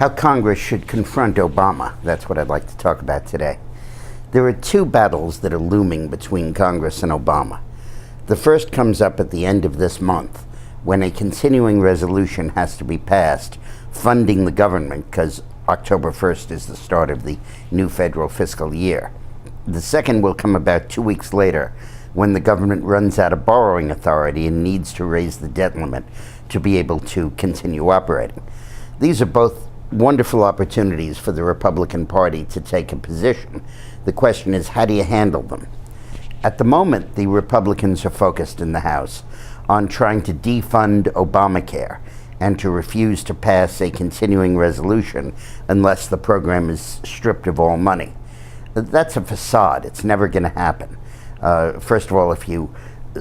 How Congress should confront Obama. That's what I'd like to talk about today. There are two battles that are looming between Congress and Obama. The first comes up at the end of this month, when a continuing resolution has to be passed funding the government, because October 1st is the start of the new federal fiscal year. The second will come about 2 weeks later, when the government runs out of borrowing authority and needs to raise the debt limit to be able to continue operating. These are both wonderful opportunities for the Republican Party to take a position. The question is, how do you handle them? At the moment, the Republicans are focused in the House on trying to defund Obamacare and to refuse to pass a continuing resolution unless the program is stripped of all money. That's a facade. It's never going to happen. First of all, if you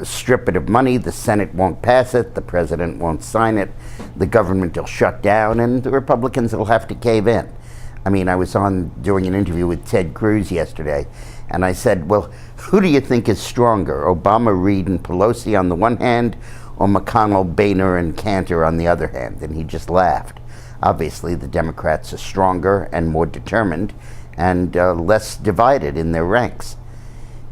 strip it of money, the Senate won't pass it, the president won't sign it, the government will shut down, and the Republicans will have to cave in. I mean, I was on doing an interview with Ted Cruz yesterday, and I said, well, who do you think is stronger, Obama, Reid, and Pelosi on the one hand, or McConnell, Boehner, and Cantor on the other hand? And he just laughed. Obviously, the Democrats are stronger and more determined and less divided in their ranks.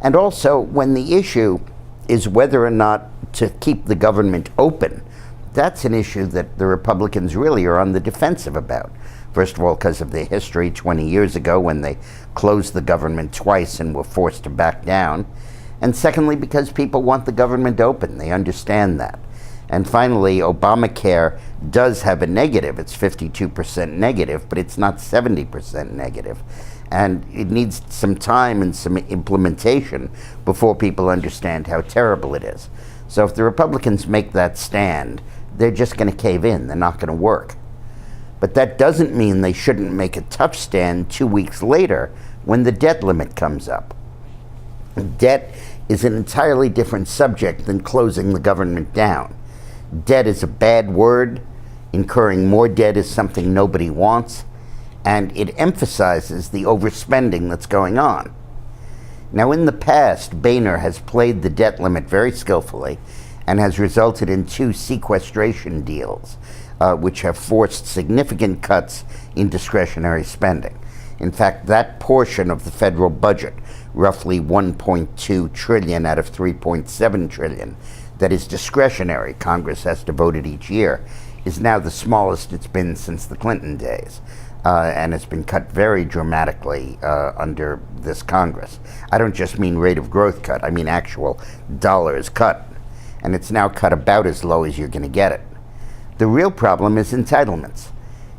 And also, when the issue is whether or not to keep the government open, that's an issue that the Republicans really are on the defensive about. First of all, because of the history 20 years ago when they closed the government twice and were forced to back down. And secondly, because people want the government open. They understand that. And finally, Obamacare does have a negative. It's 52% negative, but it's not 70% negative. And it needs some time and some implementation before people understand how terrible it is. So if the Republicans make that stand, they're just going to cave in. They're not going to work. But that doesn't mean they shouldn't make a tough stand 2 weeks later when the debt limit comes up. Debt is an entirely different subject than closing the government down. Debt is a bad word. Incurring more debt is something nobody wants. And it emphasizes the overspending that's going on. Now, in the past, Boehner has played the debt limit very skillfully and has resulted in 2 sequestration deals, which have forced significant cuts in discretionary spending. In fact, that portion of the federal budget, roughly $1.2 trillion out of $3.7 trillion, that is discretionary, Congress has to vote it each year, is now the smallest it's been since the Clinton days. And it's been cut very dramatically under this Congress. I don't just mean rate of growth cut, I mean actual dollars cut. And it's now cut about as low as you're going to get it. The real problem is entitlements.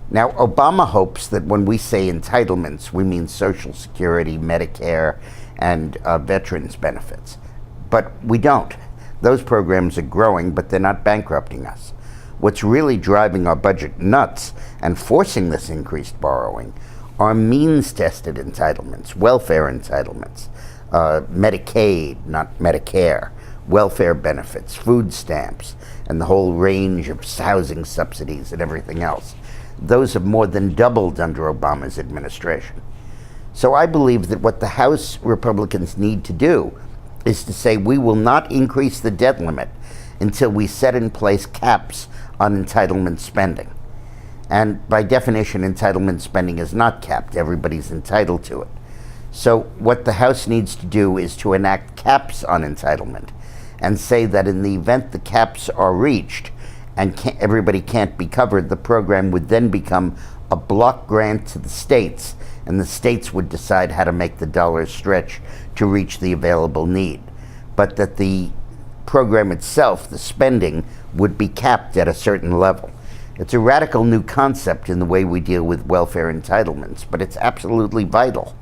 Now, Obama hopes that when we say entitlements, we mean Social Security, Medicare, and veterans benefits. But we don't. Those programs are growing, but they're not bankrupting us. What's really driving our budget nuts and forcing this increased borrowing are means-tested entitlements, welfare entitlements, Medicaid, not Medicare, welfare benefits, food stamps, and the whole range of housing subsidies and everything else. Those have more than doubled under Obama's administration. So I believe that what the House Republicans need to do is to say we will not increase the debt limit until we set in place caps on entitlement spending. And by definition, entitlement spending is not capped. Everybody's entitled to it. So what the House needs to do is to enact caps on entitlement and say that in the event the caps are reached and everybody can't be covered, the program would then become a block grant to the states, and the states would decide how to make the dollars stretch to reach the available need. But that the program itself, the spending, would be capped at a certain level. It's a radical new concept in the way we deal with welfare entitlements, but it's absolutely vital.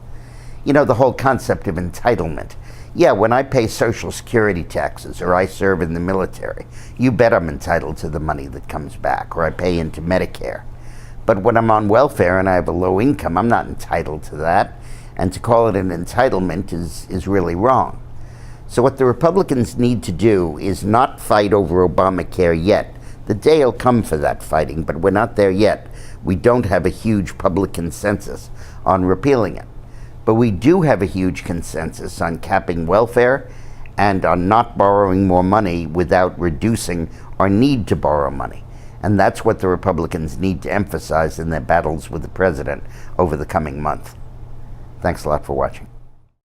You know, the whole concept of entitlement. Yeah, when I pay Social Security taxes or I serve in the military, you bet I'm entitled to the money that comes back, or I pay into Medicare. But when I'm on welfare and I have a low income, I'm not entitled to that. And to call it an entitlement is really wrong. So what the Republicans need to do is not fight over Obamacare yet. The day will come for that fighting, but we're not there yet. We don't have a huge public consensus on repealing it. But we do have a huge consensus on capping welfare and on not borrowing more money without reducing our need to borrow money. And that's what the Republicans need to emphasize in their battles with the president over the coming month. Thanks a lot for watching.